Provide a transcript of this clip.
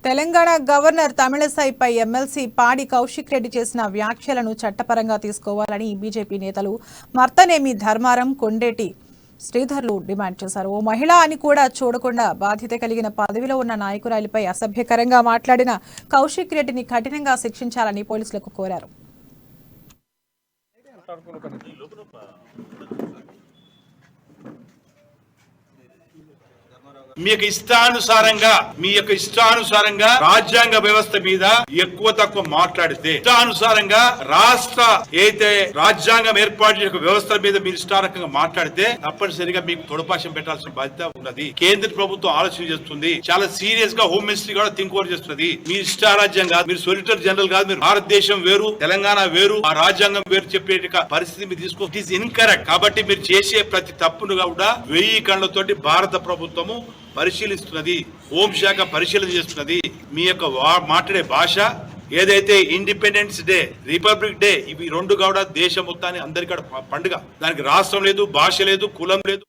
Telangana governor తమిళసైపై MLC పాడి కౌశిక్ రెడ్డి చేసిన వ్యాఖ్యలను చట్టపరంగా తీసుకోవాలని బీజేపీ నేతలు మర్తనేమి ధర్మారం, కొండేటి శ్రీధర్లు డిమాండ్ చేశారు. ఓ మహిళ అని కూడా చూడకుండా బాధ్యత కలిగిన పదవిలో ఉన్న నాయకురాలిపై అసభ్యకరంగా మాట్లాడిన కౌశిక్ రెడ్డిని కఠినంగా శిక్షించాలని పోలీసులకు కోరారు. మీ యొక్క ఇష్టానుసారంగా రాజ్యాంగ వ్యవస్థ మీద ఎక్కువ తక్కువ మాట్లాడితే, ఇష్టానుసారంగా రాష్ట్ర అయితే రాజ్యాంగం ఏర్పాటు చేసిన వ్యవస్థ మీద మీరు ఇష్టారకంగా మాట్లాడితే తప్పనిసరిగా మీకు తొడపాశం పెట్టాల్సిన బాధ్యత ఉన్నది. కేంద్ర ప్రభుత్వం ఆలోచన చేస్తుంది, చాలా సీరియస్ గా హోమ్ మినిస్ట్రీ కూడా థింక్ ఓవర్ చేస్తున్నది. మీ ఇష్టారాజ్యం కాదు, మీరు సొలిసిటర్ జనరల్ కాదు, మీరు భారతదేశం వేరు, తెలంగాణ వేరు, ఆ రాజ్యాంగం వేరు చెప్పే పరిస్థితి మీరు తీసుకో. It is incorrect. కాబట్టి మీరు చేసే ప్రతి తప్పును కూడా 1000 కళ్ళతోటి భారత ప్రభుత్వము పరిశీలిస్తున్నది, హోంశాఖ పరిశీలన చేస్తున్నది. మీ యొక్క మాట్లాడే భాష ఏదైతే ఇండిపెండెన్స్ డే, రిపబ్లిక్ డే, ఇవి రెండు కూడా దేశం మొత్తాన్ని అందరికీ పండుగ. దానికి రాష్ట్రం లేదు, భాష లేదు, కులం లేదు.